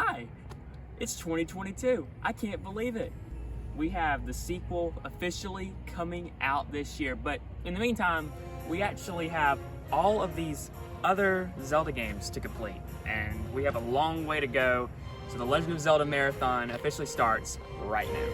Hi, it's 2022. I can't believe it. We have the sequel officially coming out this year, but in the meantime, we actually have all of these other Zelda games to complete, and we have a long way to go. So the Legend of Zelda Marathon officially starts right now.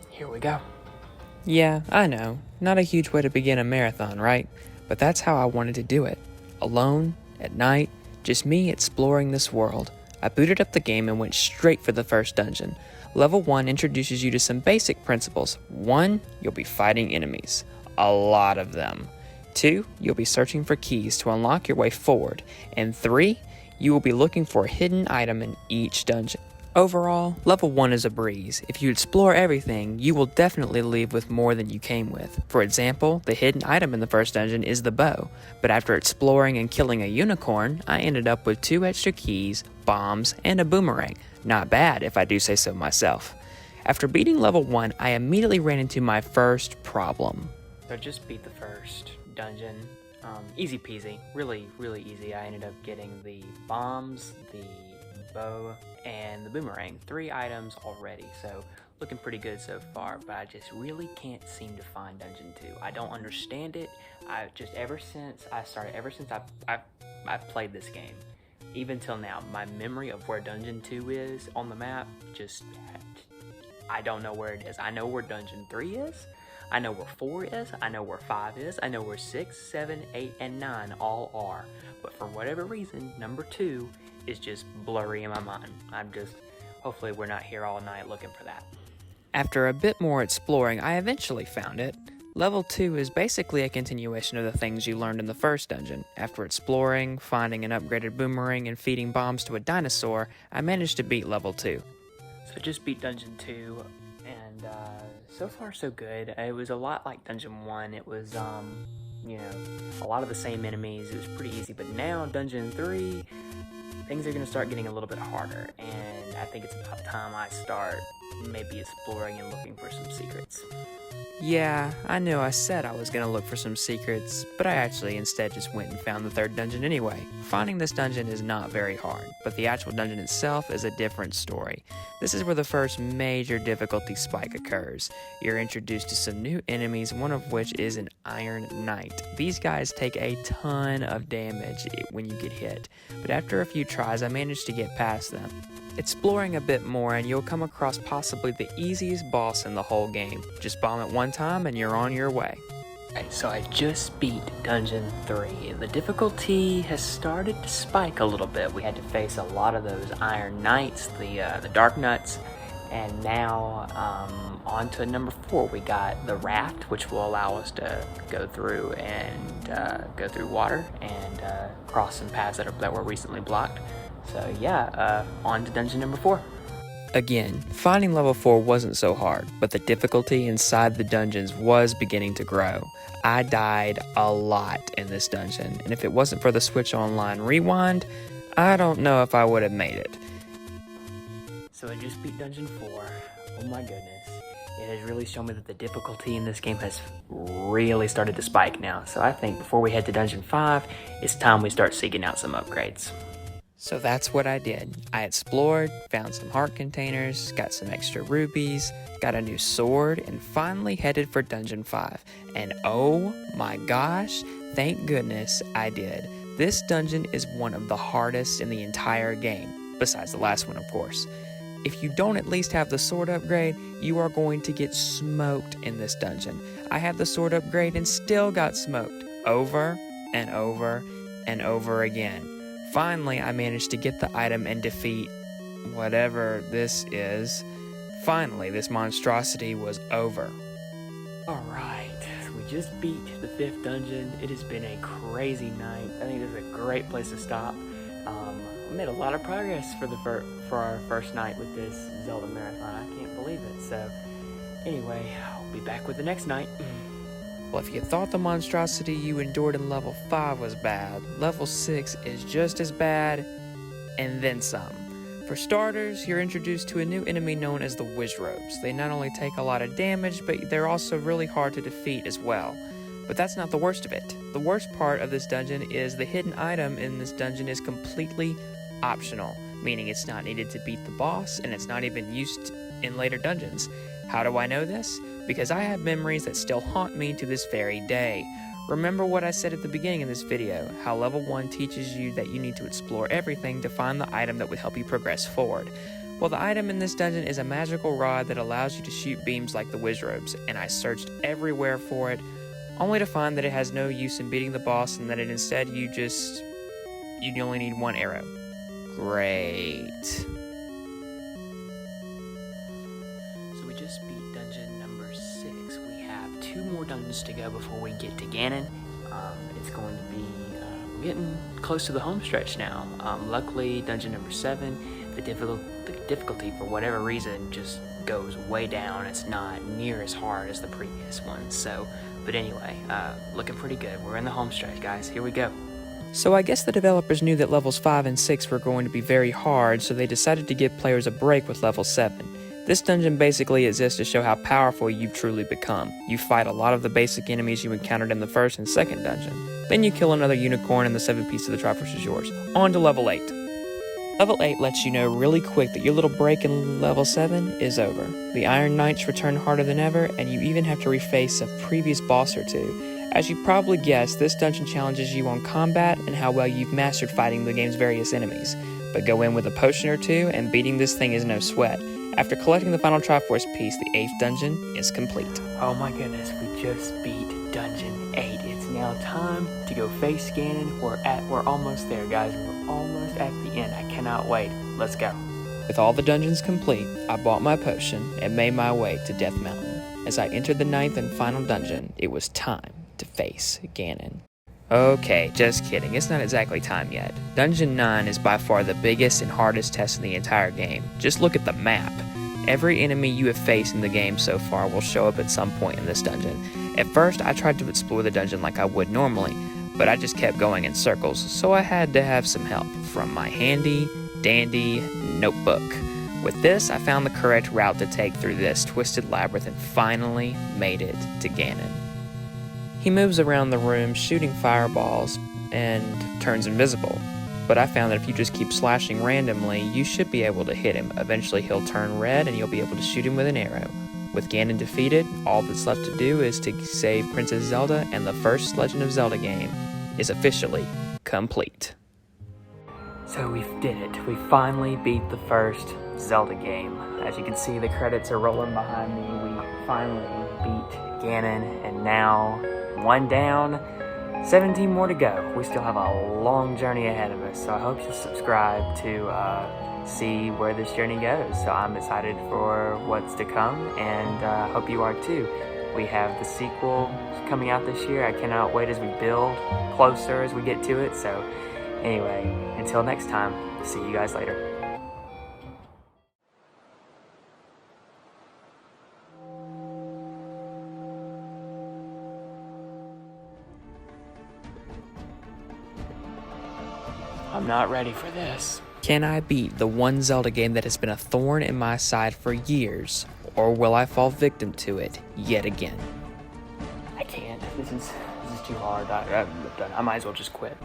Here we go. Yeah, I know. Not a huge way to begin a marathon, right? But that's how I wanted to do it. Alone, at night, just me exploring this world. I booted up the game and went straight for the first dungeon. Level 1 introduces you to some basic principles. 1, you'll be fighting enemies. A lot of them. 2, you'll be searching for keys to unlock your way forward. And 3, you will be looking for a hidden item in each dungeon. Overall, level 1 is a breeze. If you explore everything, you will definitely leave with more than you came with. For example, the hidden item in the first dungeon is the bow, but after exploring and killing a unicorn, I ended up with 2 extra keys, bombs, and a boomerang. Not bad, if I do say so myself. After beating level 1, I immediately ran into my first problem. So I just beat the first dungeon. Easy peasy, really easy. I ended up getting the bombs, the bow, and the boomerang. 3 items already, so looking pretty good so far, but I just really can't seem to find Dungeon 2. I don't understand it. Ever since I've played this game, even till now, my memory of where Dungeon 2 is on the map, I don't know where it is. I know where Dungeon 3 is, I know where 4 is, I know where 5 is, I know where 6, 7, 8, and 9 all are, but for whatever reason, number 2 is just blurry in my mind. Hopefully we're not here all night looking for that. After a bit more exploring, I eventually found it. Level 2 is basically a continuation of the things you learned in the first dungeon. After exploring, finding an upgraded boomerang, and feeding bombs to a dinosaur, I managed to beat level 2. So I just beat Dungeon 2, and so far so good. It was a lot like Dungeon 1. It was, a lot of the same enemies. It was pretty easy, but now Dungeon 3, things are going to start getting a little bit harder, and I think it's about time I start maybe exploring and looking for some secrets. Yeah, I know I said I was gonna look for some secrets, but I actually instead just went and found the third dungeon anyway. Finding this dungeon is not very hard, but the actual dungeon itself is a different story. This is where the first major difficulty spike occurs. You're introduced to some new enemies, one of which is an Iron Knight. These guys take a ton of damage when you get hit, but after a few tries I managed to get past them. Exploring a bit more and you'll come across possibly the easiest boss in the whole game. Just bomb it one time and you're on your way. Okay, so I just beat Dungeon 3. The difficulty has started to spike a little bit. We had to face a lot of those Iron Knights, the Dark Nuts, and now on to number 4. We got the raft, which will allow us to go through water and cross some paths that were recently blocked. So yeah, on to dungeon number 4. Again, finding level 4 wasn't so hard, but the difficulty inside the dungeons was beginning to grow. I died a lot in this dungeon, and if it wasn't for the Switch Online Rewind, I don't know if I would have made it. So I just beat dungeon 4. Oh my goodness. It has really shown me that the difficulty in this game has really started to spike now. So I think before we head to dungeon 5, it's time we start seeking out some upgrades. So that's what I did. I explored, found some heart containers, got some extra rubies, got a new sword, and finally headed for Dungeon 5. And oh my gosh, thank goodness I did. This dungeon is one of the hardest in the entire game, besides the last one of course. If you don't at least have the sword upgrade, you are going to get smoked in this dungeon. I have the sword upgrade and still got smoked over and over and over again. Finally, I managed to get the item and defeat whatever this is. Finally, this monstrosity was over. Alright, so we just beat the 5th dungeon. It has been a crazy night. I think this is a great place to stop. We made a lot of progress for our first night with this Zelda marathon. I can't believe it. So, anyway, I'll be back with the next night. Well, if you thought the monstrosity you endured in level 5 was bad, level 6 is just as bad, and then some. For starters, you're introduced to a new enemy known as the Wizrobes. They not only take a lot of damage, but they're also really hard to defeat as well. But that's not the worst of it. The worst part of this dungeon is the hidden item in this dungeon is completely optional, meaning it's not needed to beat the boss, and it's not even used in later dungeons. How do I know this? Because I have memories that still haunt me to this very day. Remember what I said at the beginning of this video, how level 1 teaches you that you need to explore everything to find the item that would help you progress forward. Well, the item in this dungeon is a magical rod that allows you to shoot beams like the Wizrobes, and I searched everywhere for it, only to find that it has no use in beating the boss and that it instead you only need 1 arrow. Great. So we just beat dungeon number 6. We have 2 more dungeons to go before we get to Ganon. It's going to be, we're getting close to the home stretch now. Luckily, dungeon number 7, the difficulty for whatever reason just goes way down. It's not near as hard as the previous one. So, but anyway, looking pretty good. We're in the home stretch, guys. Here we go. So I guess the developers knew that levels 5 and 6 were going to be very hard, so they decided to give players a break with level 7. This dungeon basically exists to show how powerful you've truly become. You fight a lot of the basic enemies you encountered in the 1st and 2nd dungeon. Then you kill another unicorn and the 7th piece of the Triforce is yours. On to level 8. Level 8 lets you know really quick that your little break in level 7 is over. The Iron Knights return harder than ever, and you even have to reface a previous boss or 2. As you probably guessed, this dungeon challenges you on combat and how well you've mastered fighting the game's various enemies. But go in with a potion or 2, and beating this thing is no sweat. After collecting the final Triforce piece, the 8th dungeon is complete. Oh my goodness, we just beat dungeon 8. It's now time to go face Ganon. We're almost there, guys. We're almost at the end. I cannot wait. Let's go. With all the dungeons complete, I bought my potion and made my way to Death Mountain. As I entered the 9th and final dungeon, it was time to face Ganon. Okay, just kidding, it's not exactly time yet. Dungeon 9 is by far the biggest and hardest test in the entire game. Just look at the map. Every enemy you have faced in the game so far will show up at some point in this dungeon. At first, I tried to explore the dungeon like I would normally, but I just kept going in circles, so I had to have some help from my handy dandy notebook. With this, I found the correct route to take through this twisted labyrinth and finally made it to Ganon. He moves around the room shooting fireballs and turns invisible, but I found that if you just keep slashing randomly, you should be able to hit him. Eventually he'll turn red and you'll be able to shoot him with an arrow. With Ganon defeated, all that's left to do is to save Princess Zelda, and the first Legend of Zelda game is officially complete. So we did it. We finally beat the first Zelda game. As you can see, the credits are rolling behind me. We finally beat Ganon, and now 1 down, 17 more to go. We still have a long journey ahead of us, so I hope you'll subscribe to see where this journey goes. So I'm excited for what's to come, and hope you are too. We have the sequel coming out this year. I cannot wait as we build closer as we get to it. So anyway, until next time, see you guys later. I'm not ready for this. Can I beat the one Zelda game that has been a thorn in my side for years, or will I fall victim to it yet again? I can't. This is too hard. I'm done. I might as well just quit.